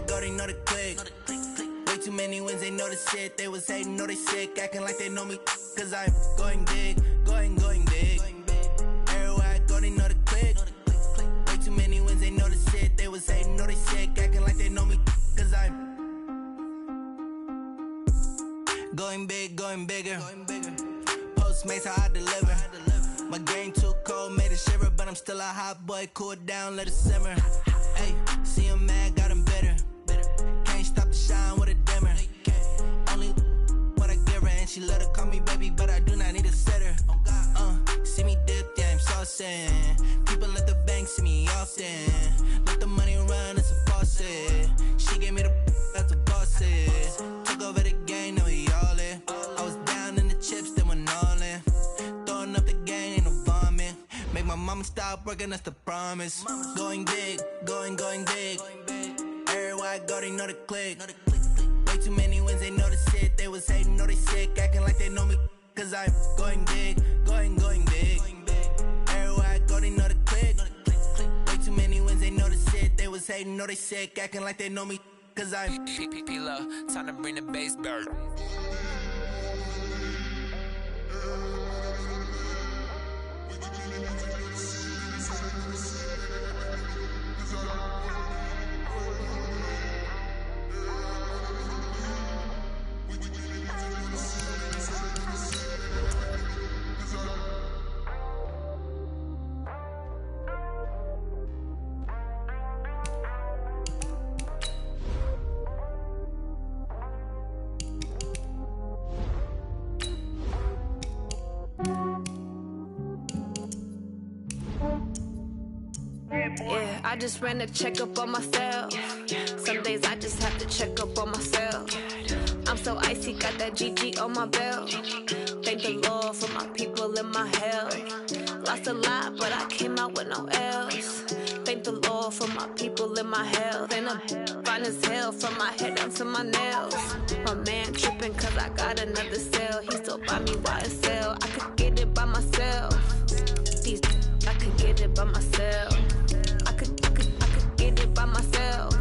go, they know the click. Way too many wins, they know the shit. They was hating, know they sick, acting like they know me. Cause I'm going big, going big. Everywhere I go, they know the click. Way too many wins, they know the shit. They was hating, know they sick, acting like they know me. Cause I'm going big, going bigger. Postmates, how I deliver. My game too cold, made it shiver. But I'm still a hot boy, cool it down, let it simmer. Hey, see him mad, got him bitter. Can't stop the shine with a dimmer. Only what I give her, and she let her call me baby, but I do not need a sitter. See me dip, yeah, I'm saucing. People at the bank see me often. Let the money run, it's a faucet. She gave me the that's a bosses. Took over the game, now we all in. I was down in the chips, then went all in. Throwing up the game, ain't no vomit. Make my mama stop working, that's the promise. Going big, going big. Everywhere I go, they know the click. Way too many wins, they know the shit. They was hating, know they sick, acting like they know me. Cause I'm going big, going big. Everywhere I go, they know the click. Way too many wins, they know the shit. They was hating, know they sick, acting like they know me. Cause I'm P-P-P-Lo, time to bring the bass back. Yeah, I just ran a checkup on myself. Some days I just have to check up on myself. I'm so icy, got that GG on my belt. Thank the Lord for my people in my health. Lost a lot, but I came out with no else. Thank the Lord for my people in my health. And I'm fine as hell from my head down to my nails. My man tripping cause I got another cell. He still buy me YSL. I could get it by myself. These I could get it by myself. I could get it by myself.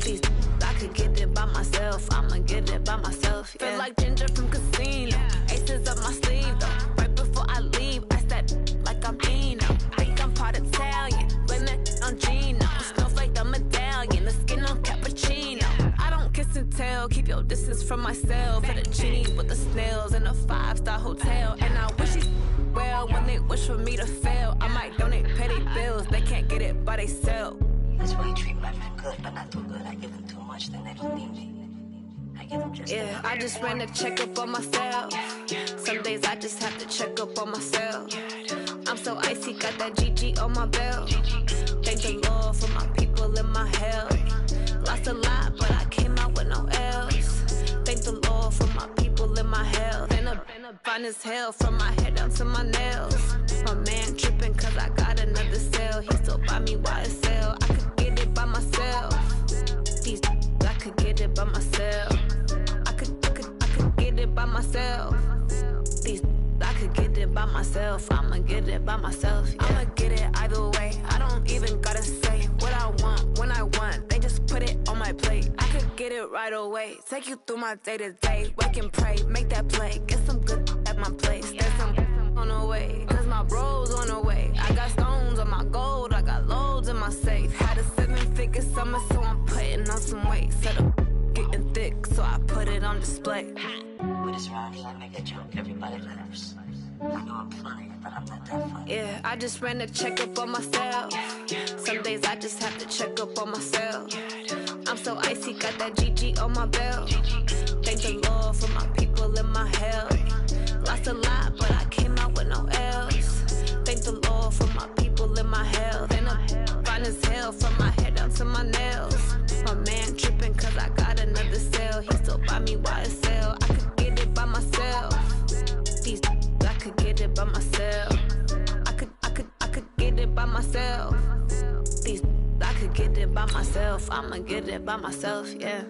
These I could get it by myself. I'ma get it by myself. Yeah. Feel like Ginger from Casino. Aces up my sleeve though. Right before I leave, I step like I'm Eno. Think I'm part Italian. Blame that on Gino. Snowflake the medallion. The skin on cappuccino. I don't kiss and tell. Keep your distance from myself. Fettuccine with the snails in a 5-star hotel. And I wish he's well when they wish for me to fail. I might donate petty bills. They can't get it by themselves. That's why you treat my friend good, but not too good. I give them too much, then they don't need me. I give them just yeah, I just ran a checkup on myself. Some days I just have to check up on myself. I'm so icy, got that GG on my belt. Thank the Lord for my people in my health. Lost a lot, but I came out with no else. Thank the Lord for my people in my health. And I'm fine as hell from my head down to my nails. My man tripping cause I got another cell. He still buy me YSL. I could get it by myself. These I could get it by myself. I could get it by myself. These I could get it by myself. I'ma get it by myself. Yeah. I'ma get it either way. I don't even gotta say what I want when I want. They just put it on my plate. I could get it right away. Take you through my day to day. Wake and pray, make that play. Get some good at my place. There's some on the way. Cause my bro's on the way. I got stones on my gold. I got loads in my safe. Had a 7-figure summer, so I'm putting on some weight. Set up getting thick, so I put it on display. with this round here, I make a joke, everybody laughs. I know I'm funny, but I'm not that funny. Yeah, I just ran a checkup on myself. Some days I just have to check up on myself. I'm so icy, got that GG on my belt. Thank the Lord for my people in my health. Lost a lot, but I came out with no else. Thank the Lord for my people in my health. And I'm fine as hell from my head down to my nails. My man tripping cause I got another cell. He still buy me YSL. I could get it by myself. These I could get it by myself. I could get it by myself. These I could get it by myself. I'ma get it by myself, yeah.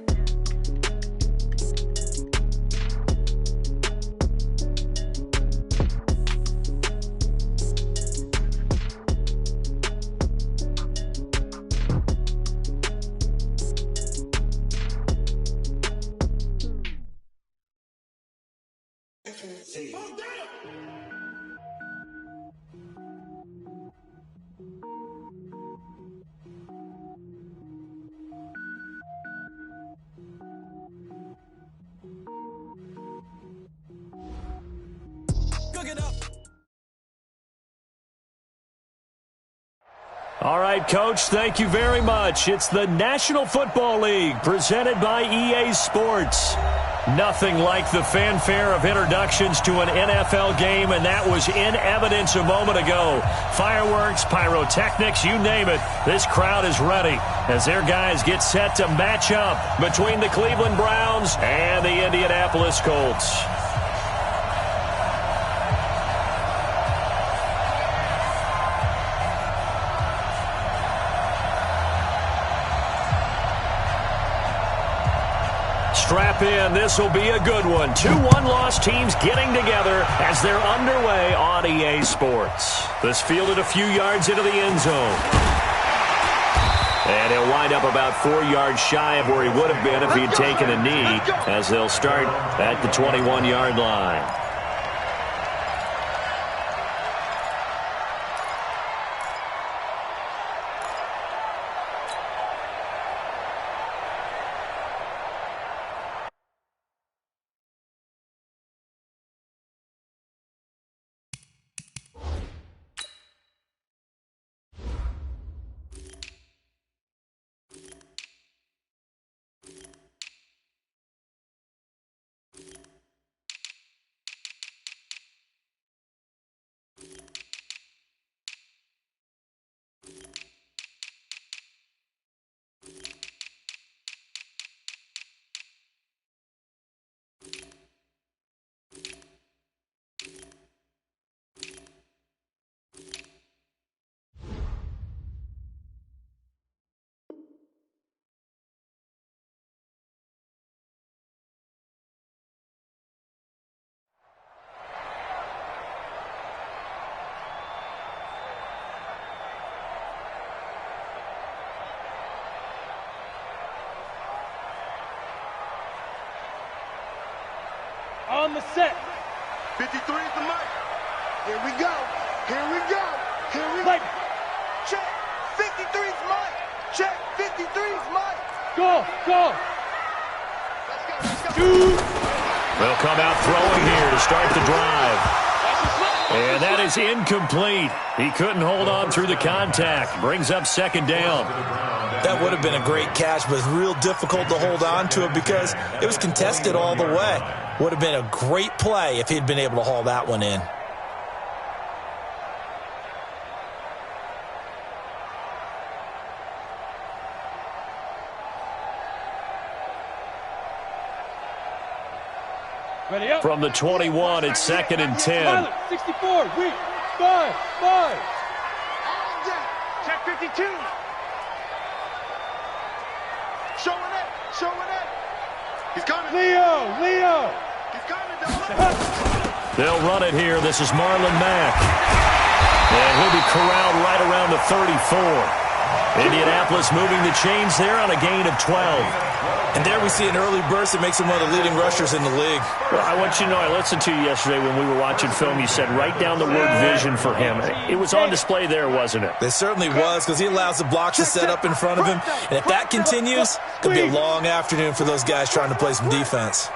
All right, Coach, thank you very much. It's the National Football League presented by EA Sports. Nothing like the fanfare of introductions to an NFL game, and that was in evidence a moment ago. Fireworks, pyrotechnics, you name it. This crowd is ready as their guys get set to match up between the Cleveland Browns and the Indianapolis Colts. Strap in. This will be a good one. 2 one-loss teams getting together as they're underway on EA Sports. This fielded a few yards into the end zone. And he'll wind up about 4 yards shy of where he would have been if he had taken a knee, as they'll start at the 21-yard line. On the set. 53 is the mic. Here we go. Here we go. Here we go. Check. 53 is mic. Check. 53 is mic. Go. Go. Let's go. They'll come out throwing here to start the drive. And that is incomplete. He couldn't hold on through the contact. Brings up second down. That would have been a great catch, but it's real difficult to hold on to it because it was contested all the way. Would have been a great play if he'd been able to haul that one in. Ready up. From the 21, it's 2nd and 10. 64. Weak. 5. Check 52. Showing it. He's coming. Leo. He's coming. They'll run it here. This is Marlon Mack. And he'll be corralled right around the 34. Indianapolis moving the chains there on a gain of 12. And there we see an early burst that makes him one of the leading rushers in the league. Well, I want you to know, I listened to you yesterday when we were watching film. You said write down the word vision for him. It was on display there, wasn't it? It certainly was, because he allows the blocks to set up in front of him. And if that continues, it could be a long afternoon for those guys trying to play some defense.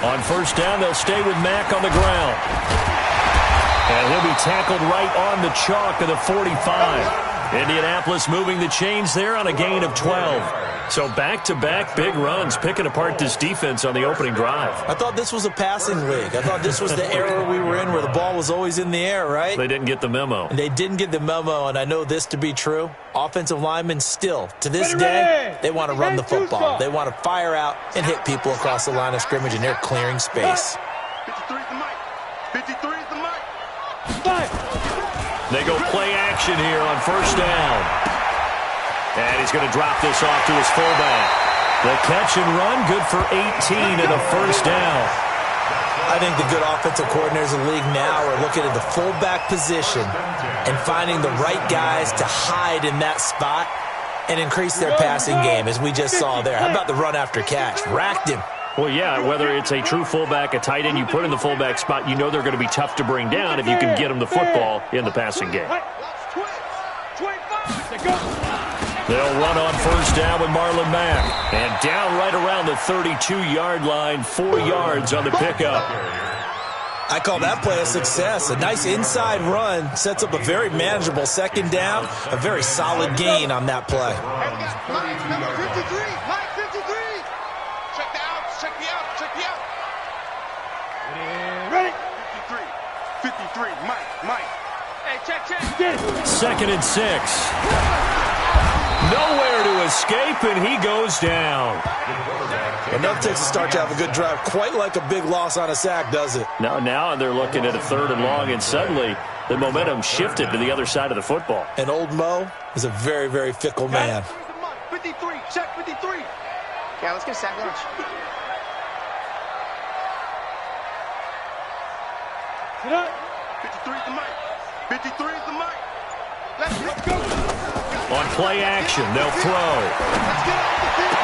On first down, they'll stay with Mack on the ground. And he'll be tackled right on the chalk of the 45. Indianapolis moving the chains there on a gain of 12. So back-to-back big runs, picking apart this defense on the opening drive. I thought this was a passing league. I thought this was the era we were in where the ball was always in the air, right? They didn't get the memo. And they didn't get the memo, and I know this to be true. Offensive linemen still, to this day, they want to run the football. They want to fire out and hit people across the line of scrimmage, and they're clearing space. 53 is the mic. 53 is the mic. They go play action here on first down. And he's going to drop this off to his fullback. The catch and run, good for 18 and a first down. I think the good offensive coordinators in the league now are looking at the fullback position and finding the right guys to hide in that spot and increase their passing game, as we just saw there. How about the run after catch? Racked him. Well, yeah, whether it's a true fullback, a tight end you put in the fullback spot, you know they're going to be tough to bring down if you can get them the football in the passing game. They'll run on first down with Marlon Mack. And down right around the 32-yard line, 4 yards on the pickup. I call that play a success. A nice inside run sets up a very manageable second down, a very solid gain on that play. Mike, number 53, Mike 53. Check the outs, check the outs, check the outs. Ready? 53, Mike. Hey, check. 2nd and 6. Nowhere to escape, and he goes down. Enough takes to start to have a good drive. Quite like a big loss on a sack, does it? Now they're looking at a 3rd and long, and suddenly the momentum shifted to the other side of the football. And old Mo is a very, very fickle man. 53, check 53. Yeah, let's get a sack lunch. Get up. 53 is the mic. 53 is the mic. Let's go. On play action, they'll throw. Let's get off the field.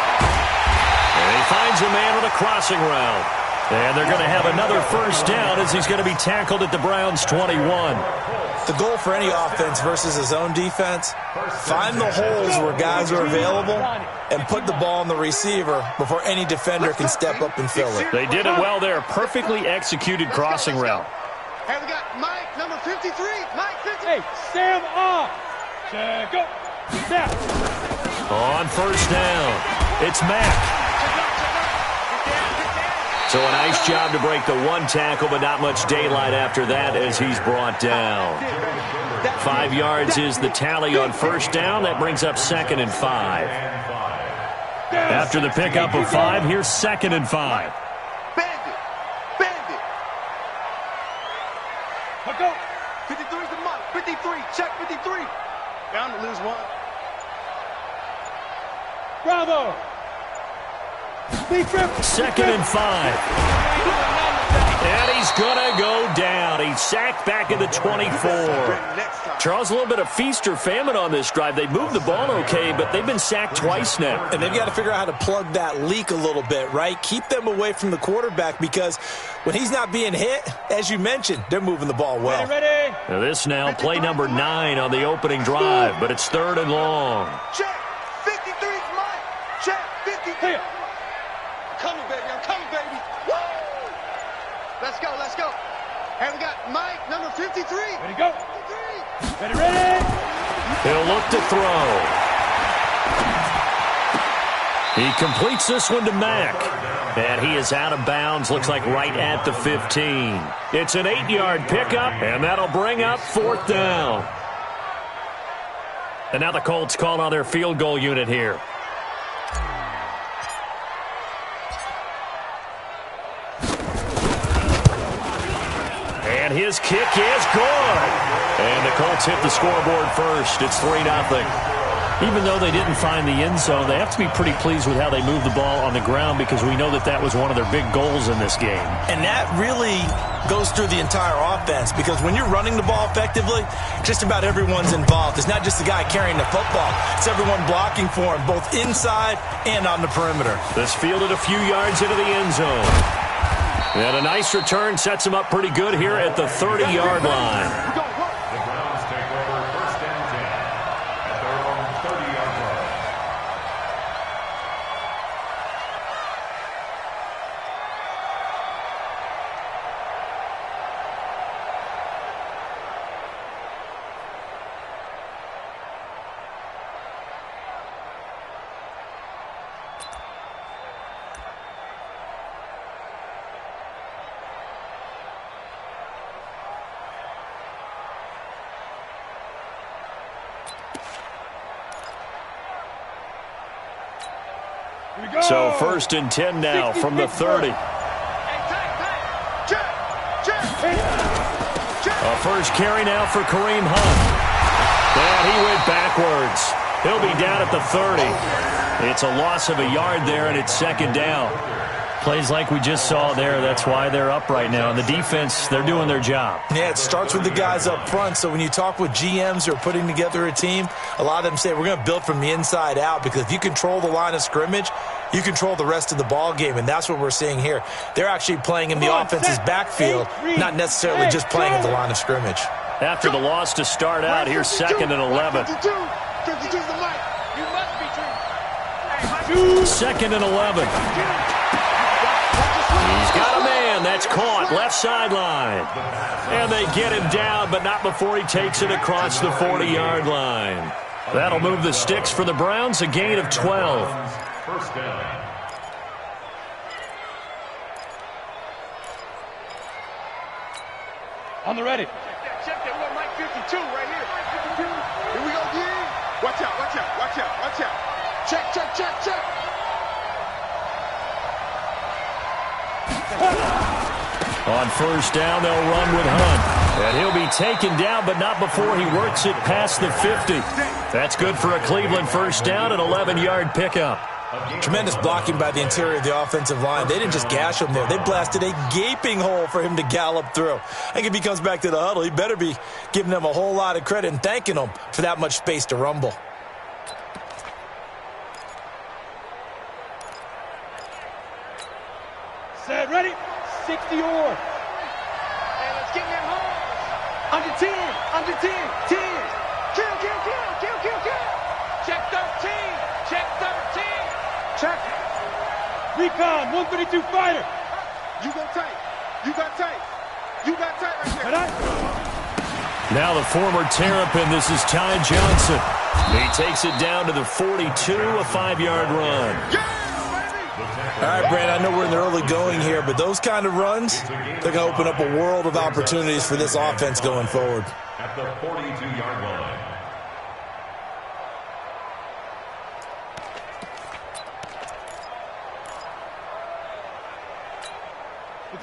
And he finds a man on a crossing route. And they're going to have another first down as he's going to be tackled at the Browns' 21. The goal for any offense versus his own defense, find the holes where guys are available and put the ball on the receiver before any defender can step up and fill it. They did it well there. Perfectly executed crossing route. Hey, we got Mike, number 53. Mike 53. Hey, Sam off. Check up. Snap. On first down, it's Mack. So a nice job to break the 1 tackle, but not much daylight after that as he's brought down. 5 yards is the tally on first down. That brings up 2nd and 5. After the pickup of 5, here's 2nd and 5. Bandit. 53 is the mic. 53, check 53. Bound to lose 1. Bravo. Big trip. 2nd and 5. And he's going to go down. He's sacked back at the 24. Charles, a little bit of feast or famine on this drive. They moved the ball okay, but they've been sacked twice now. And they've got to figure out how to plug that leak a little bit, right? Keep them away from the quarterback because when he's not being hit, as you mentioned, they're moving the ball well. Ready. Now this now play number 9 on the opening drive, but it's 3rd and long. Check. 53's mine. Check. 53. Here. I'm coming, baby. Woo! Let's go. And we got Mike, number 53. Ready, go. 53. Ready. He'll look to throw. He completes this one to Mack. And he is out of bounds, looks like right at the 15. It's an 8-yard pickup, and that'll bring up 4th down. And now the Colts call on their field goal unit here. And his kick is good. And the Colts hit the scoreboard first. It's 3-0. Even though they didn't find the end zone, they have to be pretty pleased with how they moved the ball on the ground because we know that was one of their big goals in this game. And that really goes through the entire offense because when you're running the ball effectively, just about everyone's involved. It's not just the guy carrying the football. It's everyone blocking for him, both inside and on the perimeter. This fielded a few yards into the end zone. And a nice return sets him up pretty good here at the 30-yard line. So 1st and 10 now from the 30. A first carry now for Kareem Hunt. And he went backwards. He'll be down at the 30. It's a loss of a yard there, and it's 2nd down. Plays like we just saw there, that's why they're up right now. And the defense, they're doing their job. Yeah, it starts with the guys up front. So when you talk with GMs who are putting together a team, a lot of them say we're going to build from the inside out because if you control the line of scrimmage, you control the rest of the ball game, and that's what we're seeing here. They're actually playing in the offense's backfield, not necessarily just playing at the line of scrimmage. After the loss to start out, here's 2nd and 11. 52's the mic. You must be true. 2nd and 11. He's got a man. That's caught. Left sideline. And they get him down, but not before he takes it across the 40-yard line. That'll move the sticks for the Browns, a gain of 12. First down. On the ready. Check that one, Mike 52 right here. 52. Here we go, again. Watch out, watch out, watch out, watch out. Check, check, check, check. On first down, they'll run with Hunt. And he'll be taken down, but not before he works it past the 50. That's good for a Cleveland first down, an 11-yard pickup. Tremendous blocking by the interior of the offensive line. They didn't just gash him there. They blasted a gaping hole for him to gallop through. I think if he comes back to the huddle, he better be giving them a whole lot of credit and thanking them for that much space to rumble. Set, ready. 60 or. Hey, let's get in that hole. Under 10. Under 10. 10. Kill, kill, kill, kill, kill, kill. Check 13. Check 13. Check. Recon, 132 fighter. You go tight. You got tight. You got tight right there. Now the former Terrapin, this is Ty Johnson. He takes it down to the 42, a 5-yard run. Yeah, All right, Brad, I know we're in the early going here, but those kind of runs, they're going to open up a world of opportunities for this offense going forward. At the 42-yard line.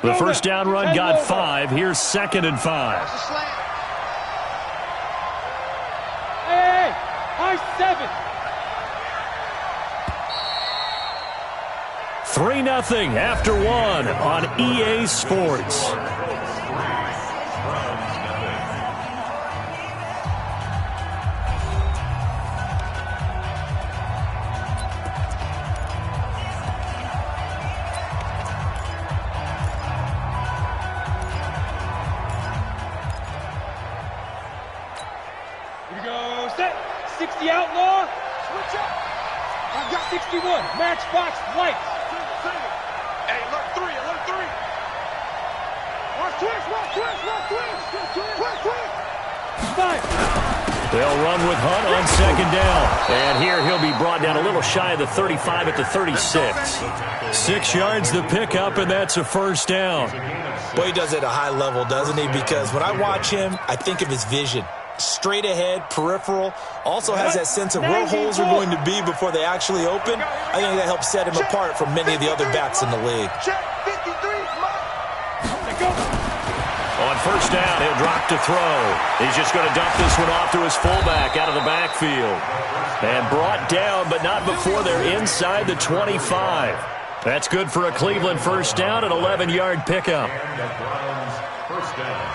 The first down run got 5. Here's 2nd and 5. That's a slant. Hey, high 7. 3-0 after 1 on EA Sports. Here we go, set. 60 outlaw. Switch up. I got 61, matchbox lights. Hey, alert 3, alert 3. Watch twist, watch twist, watch twist. Twist, twist. 5. They'll run with Hunt on 2nd down. And here he'll be brought down a little shy of the 35 at the 36. 6 yards the pickup, and that's a first down. Boy, he does it at a high level, doesn't he? Because when I watch him, I think of his vision. Straight ahead, peripheral, also has that sense of where holes are going to be before they actually open. I think that helps set him apart from many of the other backs in the league. Check 53, On first down, he'll drop to throw. He's just going to dump this one off to his fullback out of the backfield. And brought down, but not before they're inside the 25. That's good for a Cleveland first down, an 11-yard pickup. And the Browns first down.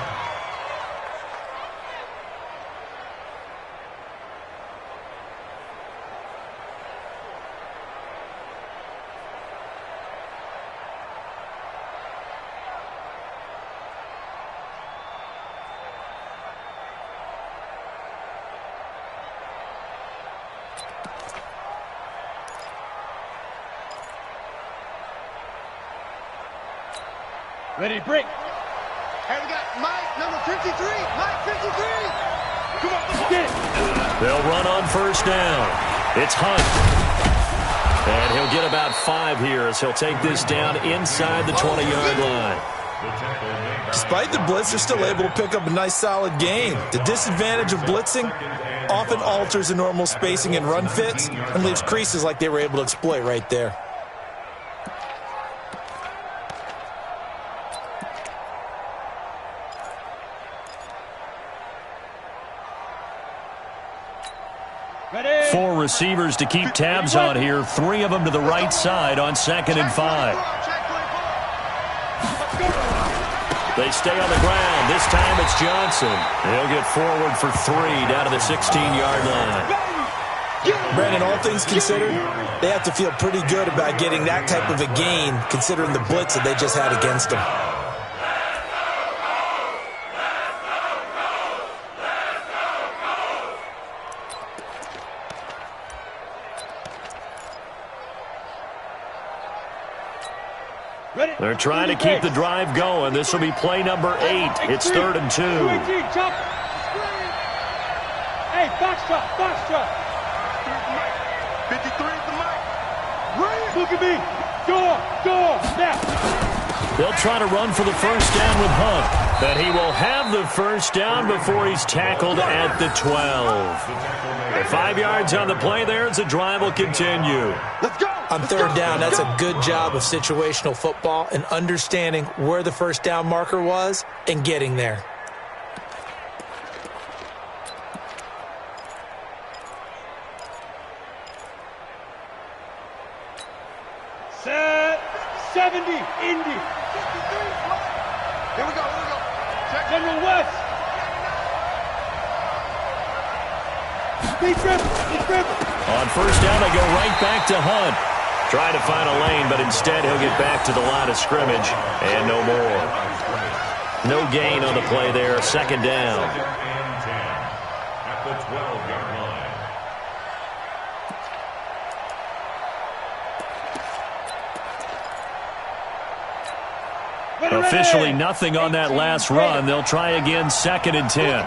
Ready, break. Hey, we got Mike, number 53. Mike, 53. Come on, Get it. They'll run on first down. It's Hunt. And he'll get about 5 here as he'll take this down inside the 20-yard line. Despite the blitz, they're still able to pick up a nice, solid gain. The disadvantage of blitzing often alters the normal spacing and run fits and leaves creases like they were able to exploit right there. Ready. 4 receivers to keep tabs on here. 3 of them to the right side on 2nd and 5. They stay on the ground. This time it's Johnson. He'll get forward for 3 down to the 16-yard line. Brandon, all things considered, they have to feel pretty good about getting that type of a gain considering the blitz that they just had against them. They're trying to keep the drive going. This will be play number 8. It's 3rd and 2. Hey, box drop, box drop. 53 is the mic. Look at me. Door, now. They'll try to run for the first down with Hunt. But he will have the first down before he's tackled at the 12. 5 yards on the play there as the drive will continue. Let's go. On 3rd down, that's a good job of situational football and understanding where the first down marker was and getting there. Set 70, Indy. Here we go. Check. General West. Deep dribble. On first down, they go right back to Hunt. Trying to find a lane, but instead he'll get back to the line of scrimmage and no more. No gain on the play there. 2nd down. At the 12-yard line. Officially nothing on that last run. They'll try again. 2nd and 10.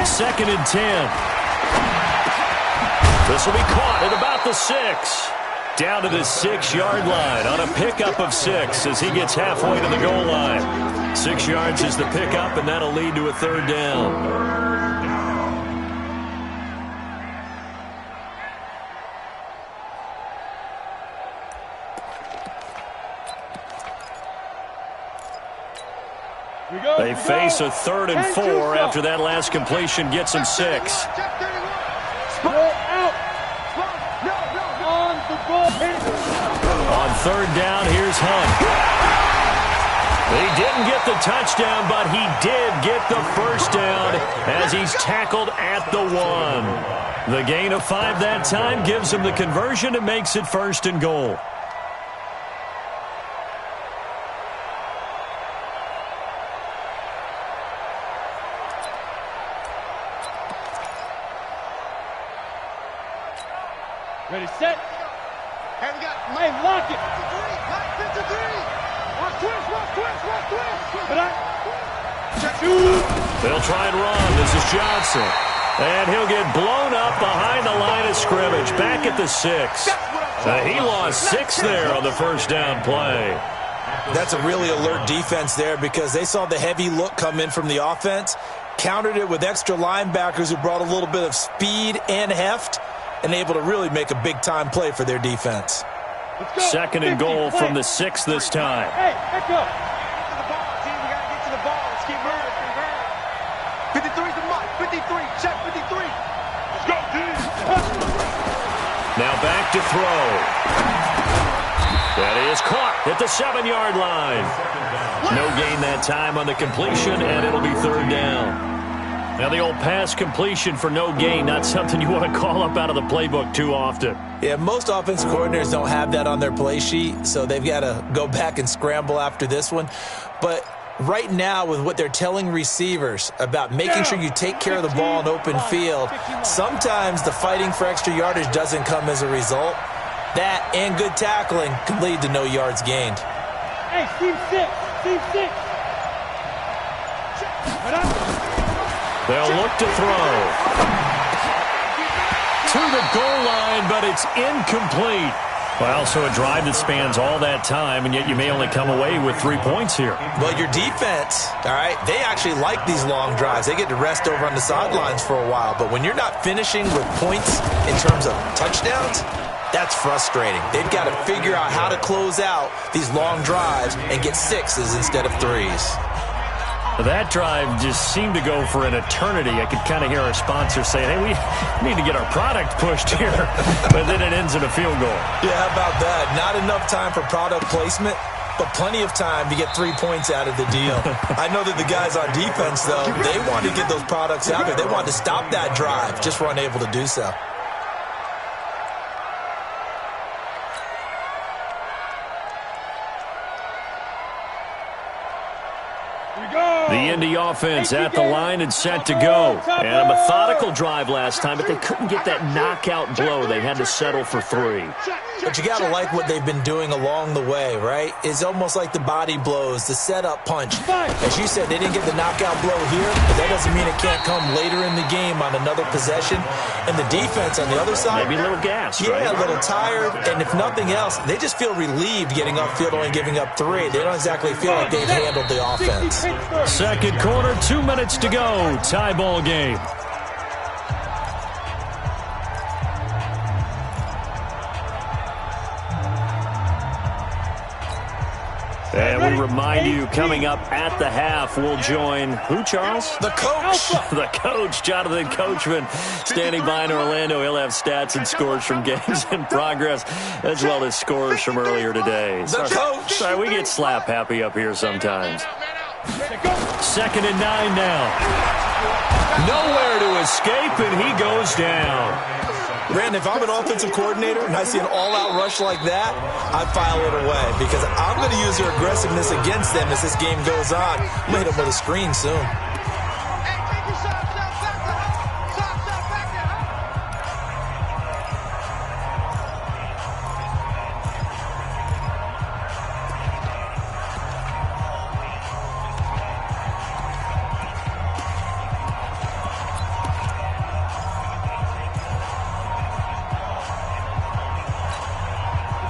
2nd and 10. This will be caught at about the 6. Down to the 6-yard line on a pickup of 6 as he gets halfway to the goal line. 6 yards is the pickup, and that'll lead to a 3rd down. They face a 3rd and 4 after that last completion gets him 6. On 3rd down, here's Hunt. He didn't get the touchdown, but he did get the first down as he's tackled at the 1. The gain of 5 that time gives him the conversion and makes it 1st and goal. Ready, set. Hey, we got Hey, lock it. 53. Watch twist. But They'll try and run. This is Johnson. And he'll get blown up behind the line of scrimmage. Back at the 6. He lost 6 there on the first down play. That's a really alert defense there because they saw the heavy look come in from the offense, countered it with extra linebackers who brought a little bit of speed and heft, and able to really make a big-time play for their defense. 2nd and goal from the 6 this time. Hey, back up. Get to the ball, team. We got to get to the ball. Let's keep moving. 53 is the mark. 53. Check 53. Let's go, team. Now back to throw. That is caught at the 7-yard line. No gain that time on the completion, and it'll be 3rd down. Now the old pass completion for no gain, not something you want to call up out of the playbook too often. Yeah, most offensive coordinators don't have that on their play sheet, so they've got to go back and scramble after this one. But right now, with what they're telling receivers about making sure you take care of the ball in open field, sometimes the fighting for extra yardage doesn't come as a result. That and good tackling can lead to no yards gained. Hey, team 6. They'll look to throw. To the goal line, but it's incomplete. Well, so a drive that spans all that time, and yet you may only come away with 3 points here. Well, your defense, all right, they actually like these long drives. They get to rest over on the sidelines for a while. But when you're not finishing with points in terms of touchdowns, that's frustrating. They've got to figure out how to close out these long drives and get 6s instead of 3s. That drive just seemed to go for an eternity. I could kind of hear our sponsor saying, hey, we need to get our product pushed here. But then it ends in a field goal. Yeah, how about that? Not enough time for product placement. but plenty of time to get 3 points out of the deal. I know that the guys on defense, though, they want to get those products out there. They want to stop that drive, just were unable to do so. The Indy offense at the line and set to go. And a methodical drive last time, but they couldn't get that knockout blow. They had to settle for 3. But you got to like what they've been doing along the way, right? It's almost like the body blows, the setup punch. As you said, they didn't get the knockout blow here, but that doesn't mean it can't come later in the game on another possession. And the defense on the other side, maybe a little gas, right? Yeah, a little tired. And if nothing else, they just feel relieved getting upfield, only giving up 3. They don't exactly feel like they've handled the offense. Second quarter, 2 minutes to go. Tie ball game. And we remind you, coming up at the half, we'll join who, Charles? The coach. The coach, Jonathan Coachman, standing by in Orlando. He'll have stats and scores from games in progress, as well as scores from earlier today. The coach. Sorry, we get slap happy up here sometimes. 2nd and 9 now. Nowhere to escape, and he goes down. Brandon, if I'm an offensive coordinator and I see an all-out rush like that, I file it away because I'm going to use their aggressiveness against them as this game goes on. I'm going to hit them with a screen soon.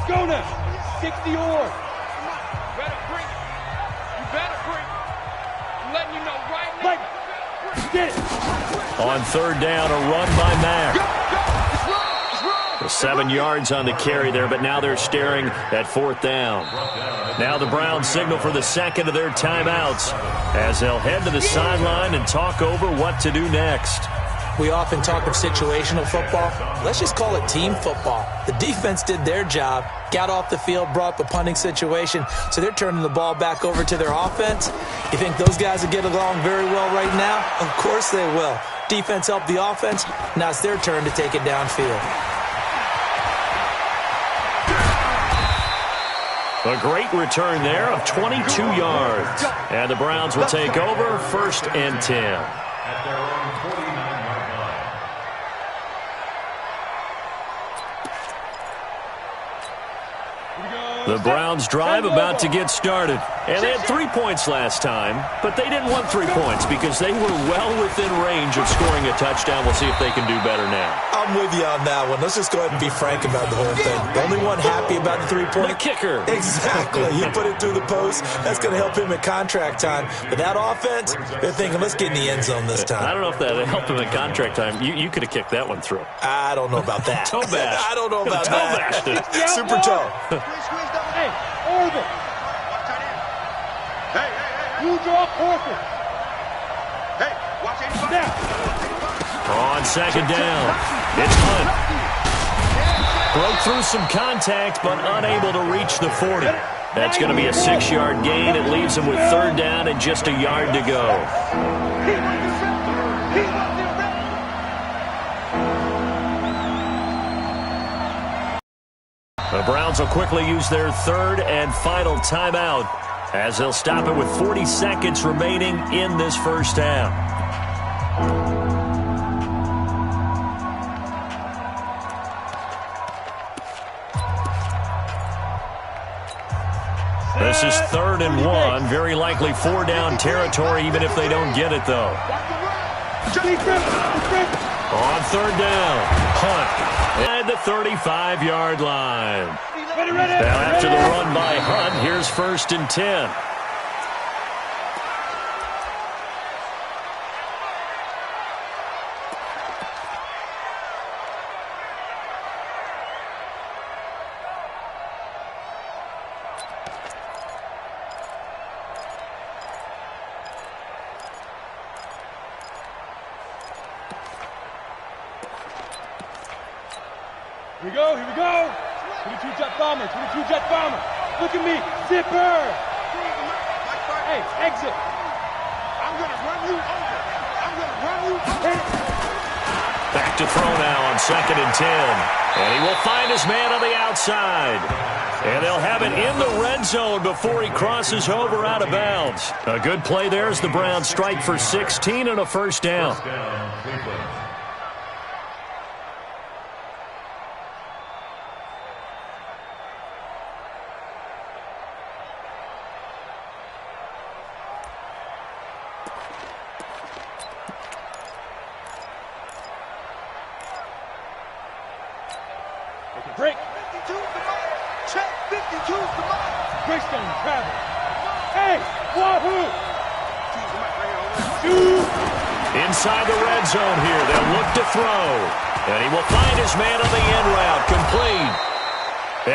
Go now. 60 or. Better bring it. You better bring it. I'm letting you know right now. Get it. On 3rd down, a run by Mack. It's wrong. 7 yards on the carry there, but now they're staring at 4th down. Now the Browns signal for the 2nd of their timeouts as they'll head to the sideline and talk over what to do next. We often talk of situational football. Let's just call it team football. The defense did their job, got off the field, brought up a punting situation, so they're turning the ball back over to their offense. You think those guys will get along very well right now? Of course they will. Defense helped the offense. Now it's their turn to take it downfield. A great return there of 22 yards. And the Browns will take over 1st and 10. At their own 49-yard line. The Browns drive about to get started. And they had 3 points last time, but they didn't want 3 points because they were well within range of scoring a touchdown. We'll see if they can do better now. I'm with you on that one. Let's just go ahead and be frank about the whole thing. The only one happy about the 3-point. The kicker. Exactly. You put it through the post. That's going to help him at contract time. But that offense, they're thinking, let's get in the end zone this time. I don't know if that helped him at contract time. You could have kicked that one through. I don't know about that. Toe bash. I don't know about toe that. Bashed it. Super toe. Hey, Orville. Hey. You draw Orville. Hey, watch anybody. Now. On 2nd down, it's Hunt. Broke through some contact, but unable to reach the 40. That's going to be a 6-yard gain. It leaves him with 3rd down and just a yard to go. The Browns will quickly use their 3rd and final timeout as they'll stop it with 40 seconds remaining in this first half. This is 3rd and 1. Very likely 4-down territory, even if they don't get it, though. On 3rd down, Hunt at the 35-yard line. Now after the run by Hunt, here's 1st and 10. Here we go. 22 jet bomber. Look at me. Zipper! Hey, exit! I'm going to run you over. I'm going to run you over. Back to throw now on 2nd and 10. And he will find his man on the outside. And they'll have it in the red zone before he crosses over out of bounds. A good play there as the Browns strike for 16 and a first down. Break. 52's the mark. Check. 52's the mark. Greystone travel. Hey, Wahoo! Inside the red zone here. They'll look to throw. And he will find his man on the end route. Complete.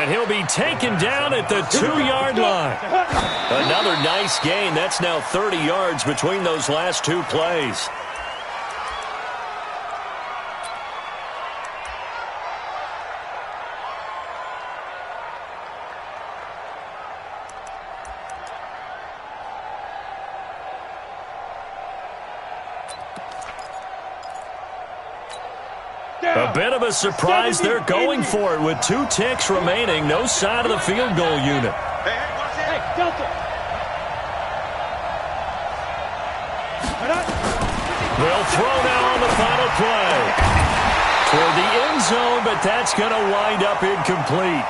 And he'll be taken down at the 2-yard line. Another nice gain. That's now 30 yards between those last two plays. A bit of a surprise. They're going for it with 2 ticks remaining. No side of the field goal unit. Hey, Delta! They'll throw now on the final play. Toward the end zone, but that's going to wind up incomplete.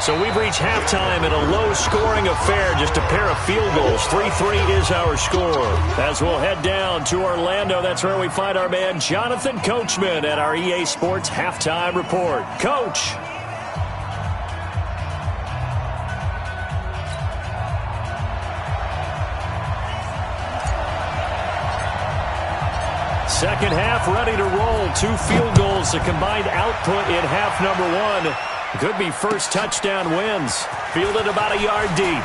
So we've reached halftime in a low-scoring affair, just a pair of field goals. 3-3 is our score. As we'll head down to Orlando, that's where we find our man Jonathan Coachman at our EA Sports Halftime Report. Coach. Second half ready to roll. 2 field goals, the combined output in half number 1. Could be first touchdown wins. Fielded about a yard deep.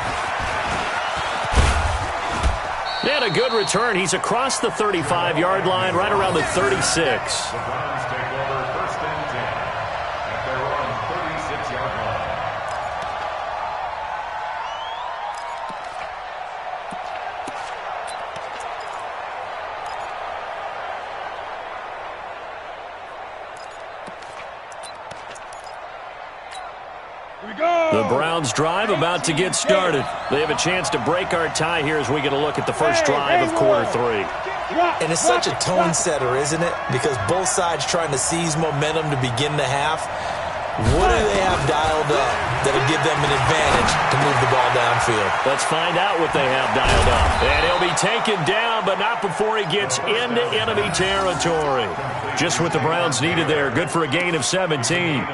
And a good return. He's across the 35-yard line, right around the 36. The Browns take over 1st and 10 at their own 36-yard line. The Browns drive about to get started. They have a chance to break our tie here as we get a look at the first drive of quarter 3. And it's such a tone setter, isn't it? Because both sides trying to seize momentum to begin the half. What do they have dialed up that'll give them an advantage to move the ball downfield? Let's find out what they have dialed up. And he'll be taken down, but not before he gets into enemy territory. Just what the Browns needed there. Good for a gain of 17.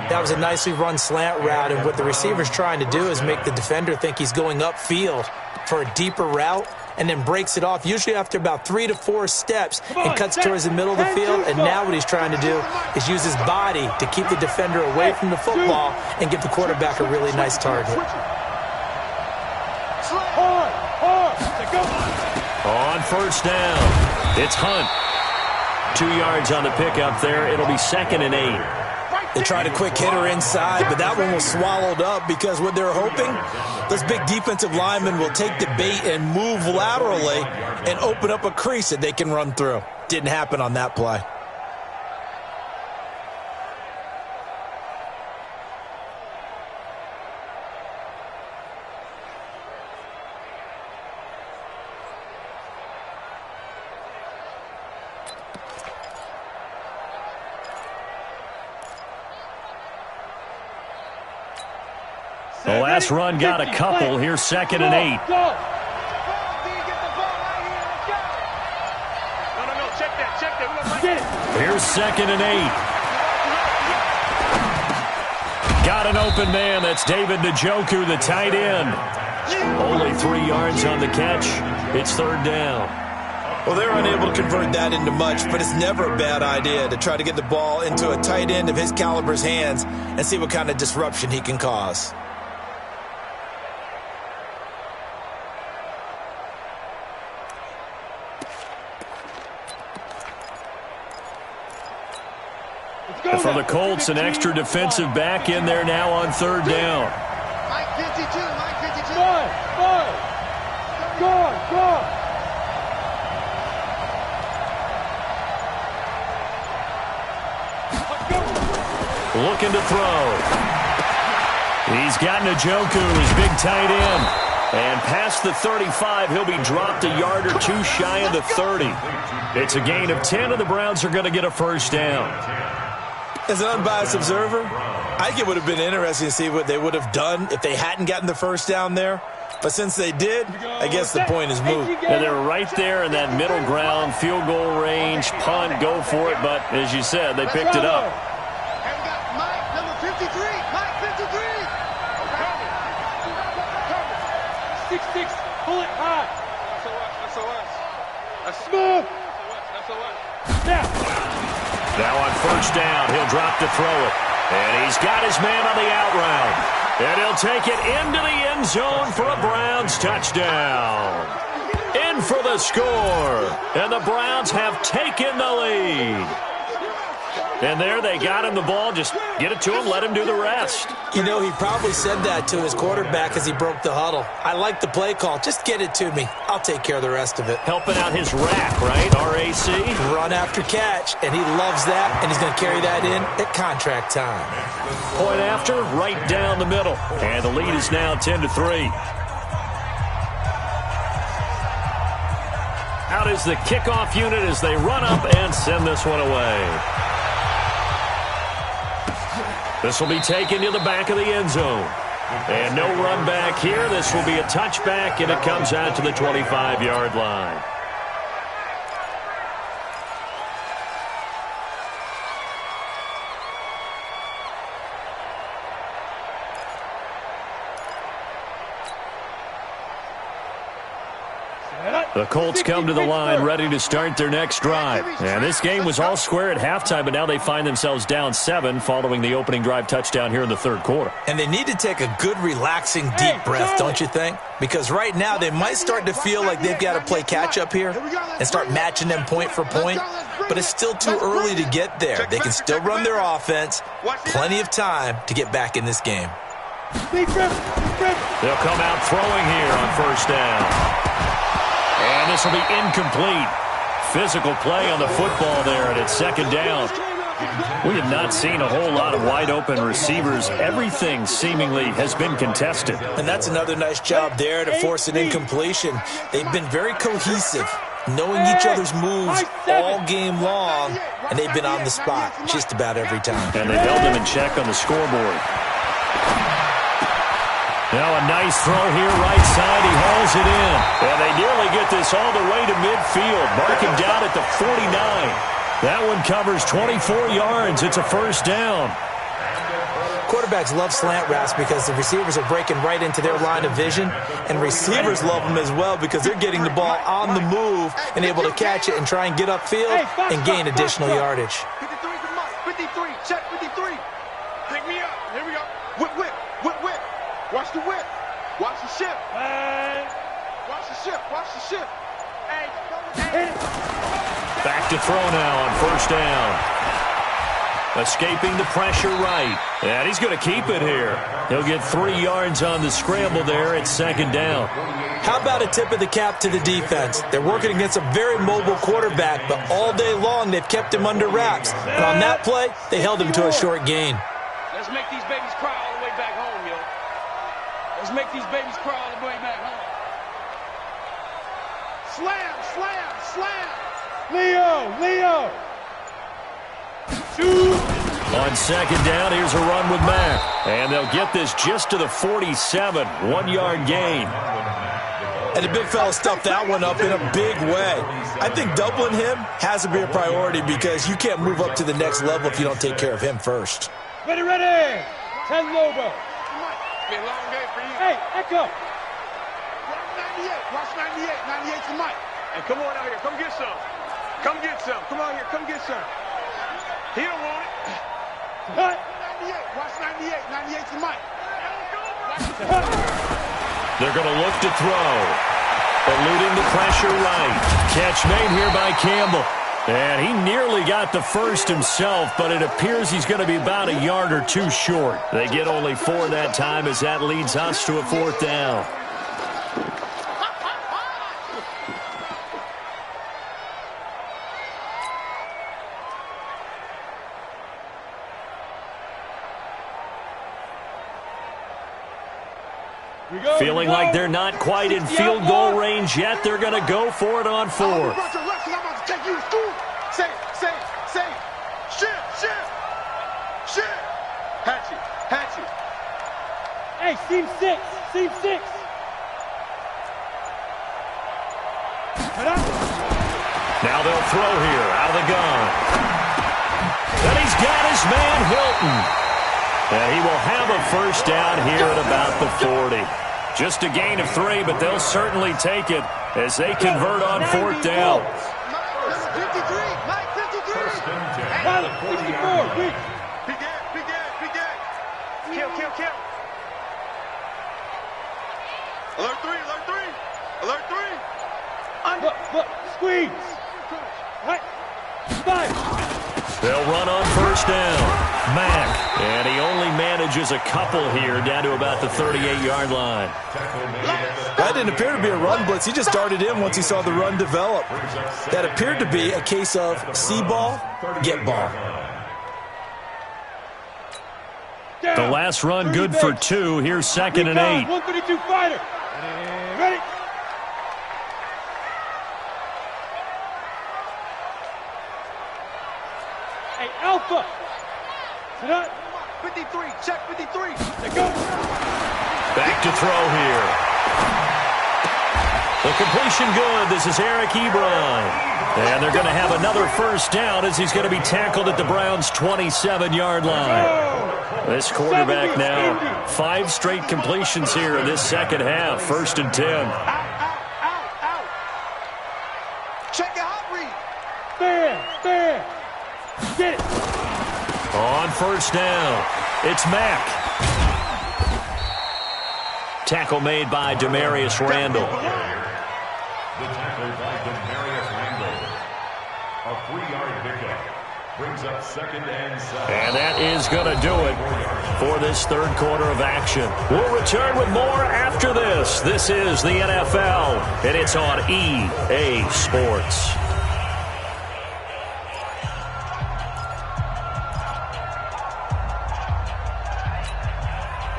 That was a nicely run slant route, and what the receiver's trying to do is make the defender think he's going upfield for a deeper route, and then breaks it off, usually after about 3 to 4 steps, and cuts towards the middle of the field. And now what he's trying to do is use his body to keep the defender away from the football and give the quarterback a really nice target. On first down, it's Hunt. 2 yards on the pickup there. It'll be 2nd and 8. They tried a quick hitter inside, but that one was swallowed up because what they're hoping, those big defensive linemen will take the bait and move laterally and open up a crease that they can run through. Didn't happen on that play. The last run got a couple. Here's 2nd and 8. Here's 2nd and 8. Got an open man. That's David Njoku, the tight end. Only 3 yards on the catch. It's 3rd down. Well, they're unable to convert that into much, but it's never a bad idea to try to get the ball into a tight end of his caliber's hands and see what kind of disruption he can cause. For the Colts, an extra defensive back in there now on 3rd down. 52, Mike 52. Five. Go. Looking to throw. He's got Njoku, his big tight end. And past the 35, he'll be dropped a yard or two shy of the 30. It's a gain of 10, and the Browns are going to get a first down. As an unbiased observer, I think it would have been interesting to see what they would have done if they hadn't gotten the first down there. But since they did, I guess the point is moot. And they're right there in that middle ground, field goal range, punt, go for it. But as you said, they picked it up. And we got Mike, number 53. Mike 53. 6-6. Pull it high. SOS. That's Smooth. SOS. Now on first down, he'll drop to throw it. And he's got his man on the out route. And he'll take it into the end zone for a Browns touchdown. In for the score. And the Browns have taken the lead. And there they got him the ball. Just get it to him, let him do the rest. You know, he probably said that to his quarterback as he broke the huddle. I like the play call. Just get it to me. I'll take care of the rest of it. Helping out his rack, right? R-A-C? Run after catch, and he loves that, and he's going to carry that in at contract time. Point after, right down the middle. And the lead is now 10-3. Out is the kickoff unit as they run up and send this one away. This will be taken to the back of the end zone. And no run back here. This will be a touchback, and it comes out to the 25-yard line. The Colts come to the line ready to start their next drive. And this game was all square at halftime, but now they find themselves down 7 following the opening drive touchdown here in the third quarter. And they need to take a good, relaxing, deep breath, don't you think? Because right now they might start to feel like they've got to play catch-up here and start matching them point for point. But it's still too early to get there. They can still run their offense. Plenty of time to get back in this game. They'll come out throwing here on first down. And this will be incomplete. Physical play on the football there, and it's second down. We have not seen a whole lot of wide-open receivers. Everything seemingly has been contested. And that's another nice job there to force an incompletion. They've been very cohesive, knowing each other's moves all game long, and they've been on the spot just about every time. And they've held them in check on the scoreboard. Now a nice throw here, right side. He hauls it in. And they nearly get this all the way to midfield. Marking down at the 49. That one covers 24 yards. It's a first down. Quarterbacks love slant routes because the receivers are breaking right into their line of vision. And receivers love them as well because they're getting the ball on the move and able to catch it and try and get upfield and gain additional yardage. 53 to Mike. 53. Check 53. Pick me up. Here we go. Whip. Watch the whip. Watch the shift. Watch the shift. Hey. Back to throw now on first down. Escaping the pressure right. And he's going to keep it here. He'll get 3 yards on the scramble there at second down. How about a tip of the cap to the defense? They're working against a very mobile quarterback, but all day long they've kept him under wraps. And on that play, they held him to a short gain. Let's make these babies cry all the way back home, yo. Let's make these babies cry all the way back home. Slam. Leo. 2. On second down, here's a run with Mack. And they'll get this just to the 47. 1-yard gain. And the big fella stuffed that one up in a big way. I think doubling him has to be a priority because you can't move up to the next level if you don't take care of him first. Ready. 10 Lobo. Be a long day for you. Hey, Echo. Watch 98. 98 to Mike. Hey, come on out here. Come get some. Come on here. Come get some. He don't want it. Cut. 98. Watch 98. 98 to Mike. They're going to look to throw. Eluding the pressure right. Catch made here by Campbell. And he nearly got the first himself, but it appears he's going to be about a yard or two short. They get only 4 that time as that leads us to a 4th down. Feeling like they're not quite in field goal range yet. They're going to go for it on 4th. Hey, seam 6. Seam 6. Now they'll throw here out of the gun. And he's got his man Hilton. And he will have a first down here at about the 40. Just a gain of 3, but they'll certainly take it as they convert on 4th down. Mike 53. First and 10. Pilot, 64. Quick. Kill. Alert 3. Look, squeeze. Right. 5. They'll run on first down. Mack, and he only manages a couple here down to about the 38-yard line. That didn't appear to be a run blitz. He just darted in once he saw the run develop. That appeared to be a case of see ball, get ball. The last run good for 2. Here's 2nd and 8. 132 fighter. Ready? Hey, Alpha. Sit up. 53. Check 53. Let go. Back to throw here. The completion good. This is Eric Ebron. And they're going to have another first down as he's going to be tackled at the Browns' 27-yard line. This quarterback now 5 straight completions here in this second half. 1st and 10. Out. Check your hot read. There. Get it. On first down, it's Mack. Tackle made by Demarius Randall. The tackle by Demarius Randall. A 3-yard pickup. Brings up 2nd and 7. And that is going to do it for this 3rd quarter of action. We'll return with more after this. This is the NFL, and it's on EA Sports.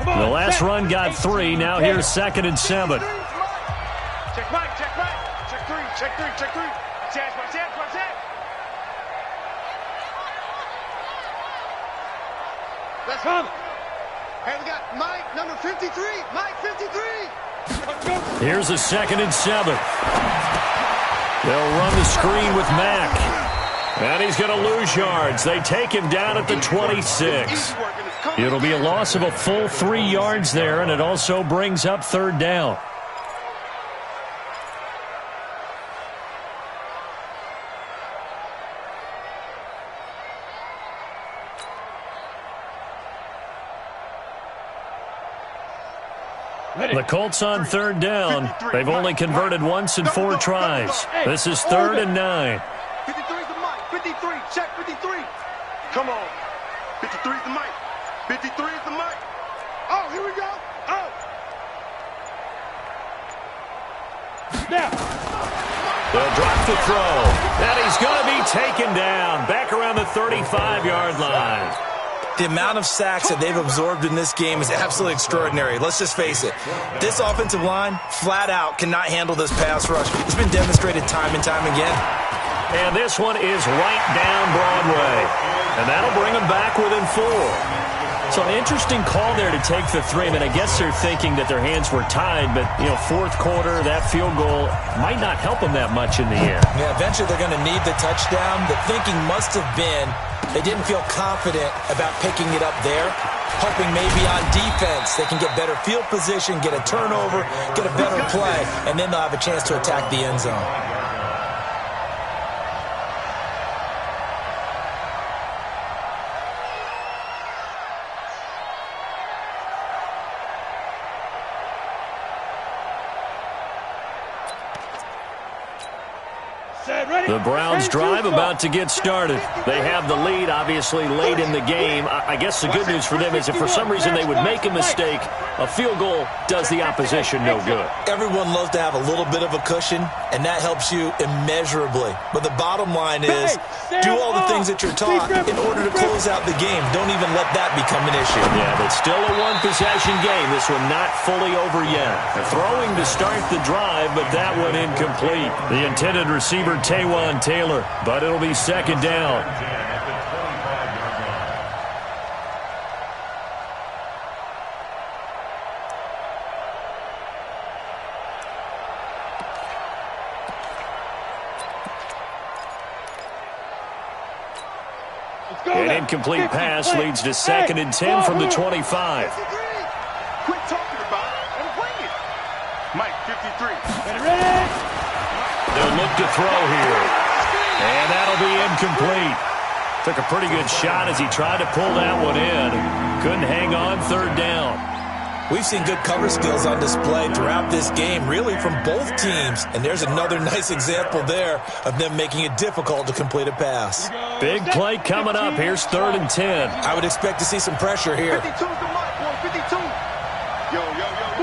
The last run got 3. Now here's 2nd and 7. Check right. Check 3. Chance. Let's come. Hey, we got Mike, number 53. Mike 53. Here's a 2nd and 7. They'll run the screen with Mack. And he's going to lose yards. They take him down at the 26. It'll be a loss of a full 3 yards there, and it also brings up 3rd down. The Colts on 3rd down. They've only converted once in 4 tries. This is 3rd and 9. 53 is the Mike. 53. Check 53. Come on. 53 is the Mike. 53 is the Mike. Oh, here we go. Oh. Now. They'll drop the throw. And he's going to be taken down back around the 35-yard line. The amount of sacks that they've absorbed in this game is absolutely extraordinary. Let's just face it. This offensive line, flat out, cannot handle this pass rush. It's been demonstrated time and time again. And this one is right down Broadway. And that'll bring them back within 4. So an interesting call there to take the 3. I mean, I guess they're thinking that their hands were tied, but, 4th quarter, that field goal might not help them that much in the end. Yeah, eventually they're going to need the touchdown. The thinking must have been they didn't feel confident about picking it up there, hoping maybe on defense they can get better field position, get a turnover, get a better play, and then they'll have a chance to attack the end zone. Set. The Browns drive about to get started. They have the lead, obviously, late in the game. I guess the good news for them is if for some reason they would make a mistake, a field goal does the opposition no good. Everyone loves to have a little bit of a cushion, and that helps you immeasurably. But the bottom line is, do all the things that you're taught in order to close out the game. Don't even let that become an issue. Yeah, but still a one-possession game. This one not fully over yet. They're throwing to start the drive, but that one incomplete. The intended receiver, Taywan Taylor, but it'll be second down. An incomplete pass leads to 2nd and 10 from the 25. Quit talking about it and bring it. Mike, 53. They'll look to throw here. And that'll be incomplete. Took a pretty good shot as he tried to pull that one in. Couldn't hang on, 3rd down. We've seen good cover skills on display throughout this game, really from both teams. And there's another nice example there of them making it difficult to complete a pass. Big play coming up. Here's 3rd and 10. I would expect to see some pressure here. 52's the mark, boy, 52. Yo.